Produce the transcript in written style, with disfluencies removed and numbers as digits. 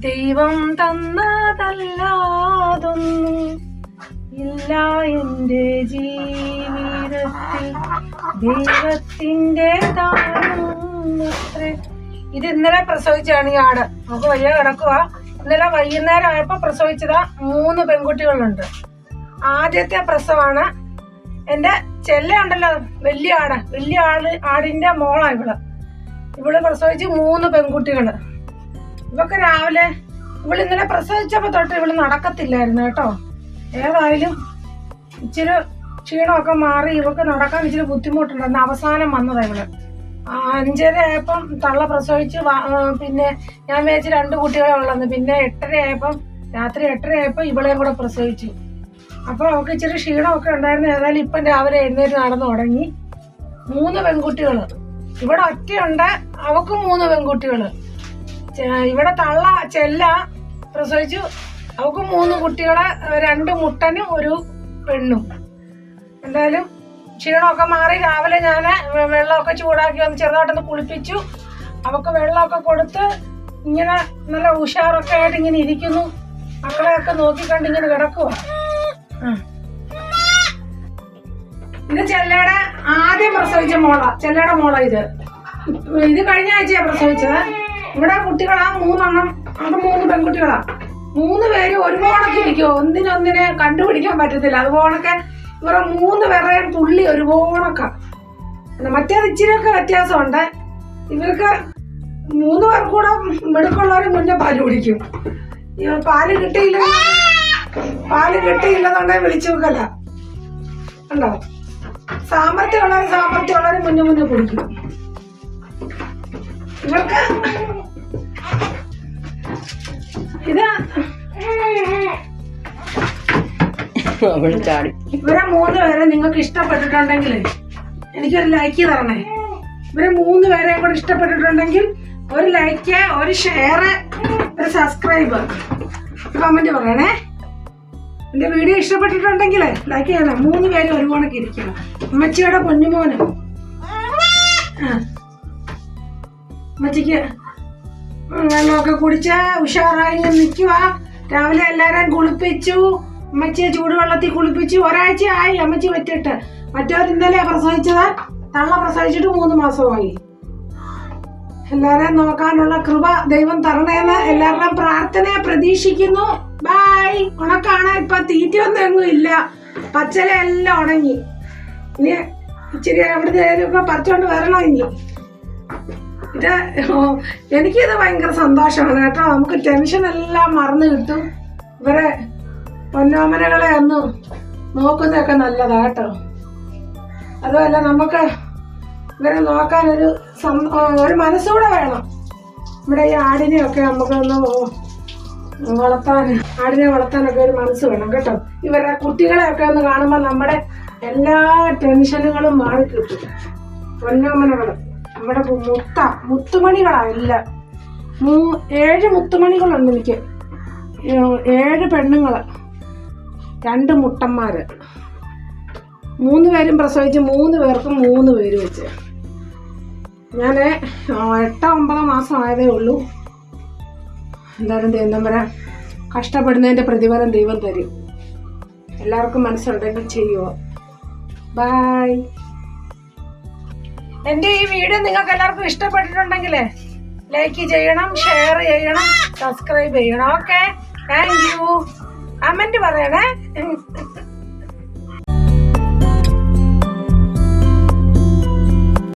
ദൈവം തന്നതല്ലാതൊന്നും ഇല്ല എൻ്റെ ജീവിതത്തിൽ, ദൈവത്തിൻ്റെ ദാനമത്രേ. ഇത് ഇന്നലെ പ്രസവിച്ചാണ് ഈ ആട്. നമുക്ക് വയ്യ കിടക്കുക. ഇന്നലെ വൈകുന്നേരം ആയപ്പോ പ്രസവിച്ചതാ. 3 പെൺകുട്ടികളുണ്ട്. ആദ്യത്തെ പ്രസവമാണ്. എൻ്റെ ചെല്ല ഉണ്ടല്ലോ, വലിയ ആടിന്റെ മോളാ ഇവള് പ്രസവിച്ച് 3 പെൺകുട്ടികള്. ഇവക്ക് രാവിലെ ഇന്നലെ പ്രസവിച്ചപ്പോ തൊട്ട് ഇവള് നടക്കത്തില്ലായിരുന്നു കേട്ടോ. ഏതായാലും ഇച്ചിരി ക്ഷീണമൊക്കെ മാറി ഇവക്ക് നടക്കാൻ ഇച്ചിരി ബുദ്ധിമുട്ടുണ്ടായിരുന്നു. അവസാനം വന്നതാ ഇവള്. 5:30 ആയപ്പം തള്ള പ്രസവിച്ച്. പിന്നെ ഞാൻ വിചാരിച്ച് 2 കുട്ടികളെ ഉള്ളന്ന്. പിന്നെ 8:30 ആയപ്പം, രാത്രി 8:30 ആയപ്പോ ഇവളെയും കൂടെ പ്രസവിച്ചു. അപ്പൊ അവൾക്ക് ഇച്ചിരി ക്ഷീണമൊക്കെ ഉണ്ടായിരുന്നു. ഏതായാലും ഇപ്പം രാവിലെ എഴുന്നേറ്റ് നടന്നു തുടങ്ങി. 3 പെൺകുട്ടികള്. ഇവിടെ ഒറ്റയുണ്ട്, അവക്ക് 3 പെൺകുട്ടികള്. ഇവിടെ തള്ള ചെല്ല പ്രസവിച്ചു. അവക്ക് 3 കുട്ടികളെ, 2 മുട്ടനും 1 പെണ്ണും. എന്തായാലും ക്ഷീണമൊക്കെ മാറി രാവിലെ ഞാൻ വെള്ളമൊക്കെ ചൂടാക്കി വന്ന് ചെറുതായിട്ടൊന്ന് കുളിപ്പിച്ചു. അവക്ക് വെള്ളമൊക്കെ കൊടുത്ത് ഇങ്ങനെ നല്ല ഉഷാറൊക്കെ ആയിട്ട് ഇങ്ങനെ ഇരിക്കുന്നു. മക്കളെയൊക്കെ നോക്കിക്കണ്ട് ഇങ്ങനെ കിടക്കുക. ഇത് ചെല്ലയുടെ ആദ്യം പ്രസവിച്ച മോളാ, ചെല്ലയുടെ മോളാ. ഇത് കഴിഞ്ഞ ആഴ്ചയാ പ്രസവിച്ചത്. ഇവിടെ കുട്ടികളാ 3 എണ്ണം. അത് 3 പെൺകുട്ടികളാ. 3 പേര് ഒരുപോണൊക്കെ ഇരിക്കുമോ, ഒന്നിനൊന്നിനെ കണ്ടുപിടിക്കാൻ പറ്റത്തില്ല. അതുപോണൊക്കെ ഇവരെ 3 പേരുടെയും തുള്ളി ഒരുപോണൊക്കെ. മറ്റേത് ഇച്ചിരിയൊക്കെ വ്യത്യാസമുണ്ട്. ഇവർക്ക് 3 പേർക്ക് കൂടെ മിടുക്കുള്ളവര് മുന്നേ പാല് കുടിക്കും. പാല് കിട്ടിയില്ലെന്നുണ്ടെങ്കിൽ വിളിച്ചു വെക്കല ഉണ്ടോ. സാമർത്ഥ്യമുള്ളവര് മുന്നേ കുടിക്കും. ഇവർക്ക് ഇവരെ 3 പേരെ നിങ്ങൾക്ക് ഇഷ്ടപ്പെട്ടിട്ടുണ്ടെങ്കിൽ എനിക്കൊരു ലൈക്ക് തരണേ. ഇവരെ 3 പേരെ കൂടെ ഇഷ്ടപ്പെട്ടിട്ടുണ്ടെങ്കിൽ ഒരു ലൈക്ക്, ഒരു ഷെയർ, ഒരു സബ്സ്ക്രൈബ്, കമന്റ് പറയണേ. എന്റെ വീഡിയോ ഇഷ്ടപ്പെട്ടിട്ടുണ്ടെങ്കിൽ ലൈക്ക് ചെയ്യണം. 3 പേര് ഒരുപോണൊക്കെ ഇരിക്കണം. അമ്മച്ചിയുടെ പൊന്നുമോന്. അമ്മച്ചിക്ക് വെള്ളമൊക്കെ കുടിച്ച് ഉഷാറായി നിൽക്കുക. രാവിലെ എല്ലാരെയും കുളിപ്പിച്ചു. അമ്മച്ചിയെ ചൂടുവെള്ളത്തിൽ കുളിപ്പിച്ചു. 1 ആഴ്ച ആയി അമ്മച്ചി പറ്റിട്ട്. മറ്റവർ ഇന്നലെ പ്രസവിച്ചത്. തള്ള പ്രസവിച്ചിട്ട് 3 മാസമായി. എല്ലാരെയും നോക്കാനുള്ള കൃപ ദൈവം തരണേന്ന് എല്ലാവരുടെയും പ്രാർത്ഥനയെ പ്രതീക്ഷിക്കുന്നു. ബൈ. ഉണക്കാണ്. ഇപ്പൊ തീറ്റയൊന്നും എങ്ങും ഇല്ല. പച്ചല എല്ലാം ഉണങ്ങി. ഇനി ഇച്ചിരി എവിടുന്നേലൊക്കെ പറിച്ചോണ്ട് വരണം. ഇനി എനിക്കിത് ഭയങ്കര സന്തോഷമാണ് കേട്ടോ. നമുക്ക് ടെൻഷൻ എല്ലാം മറന്നു കിട്ടും. ഇവരെ പൊന്നോമനകളെ ഒന്ന് നോക്കുന്നതൊക്കെ നല്ലതാ കേട്ടോ. അതുമല്ല നമുക്ക് ഇവരെ നോക്കാൻ ഒരു മനസ്സൂടെ വേണം. ഇവിടെ ഈ ആടിനെയൊക്കെ നമുക്കൊന്ന് വളർത്താനൊക്കെ ഒരു മനസ്സ് വേണം കേട്ടോ. ഇവരെ കുട്ടികളെയൊക്കെ ഒന്ന് കാണുമ്പോൾ നമ്മുടെ എല്ലാ ടെൻഷനുകളും മാറിക്കിട്ടും. പൊന്നോമനകള് നമ്മുടെ മുത്തുമണികളാ എല്ലാം. 7 മുത്തുമണികളുണ്ട് എനിക്ക്. 7 പെണ്ണുങ്ങള്, 2 മുട്ടന്മാര്. 3 പേരും പ്രസവിച്ച് 3 പേർക്കും 3 പേര് വെച്ച്. ഞാൻ 8-9 മാസം ആയതേ ഉള്ളൂ. എന്തായാലും ദൈവം വരാൻ കഷ്ടപ്പെടുന്നതിൻ്റെ പ്രതിഫലം ദൈവം തരും. എല്ലാവർക്കും മനസ്സുണ്ടെങ്കിൽ ചെയ്യുമോ. ബൈ. എൻ്റെ ഈ വീഡിയോ നിങ്ങൾക്ക് എല്ലാവർക്കും ഇഷ്ടപ്പെട്ടിട്ടുണ്ടെങ്കിൽ ലൈക്ക് ചെയ്യണം, ഷെയർ ചെയ്യണം, സബ്സ്ക്രൈബ് ചെയ്യണം. Okay, thank you. കമന്റ് പറയണേ.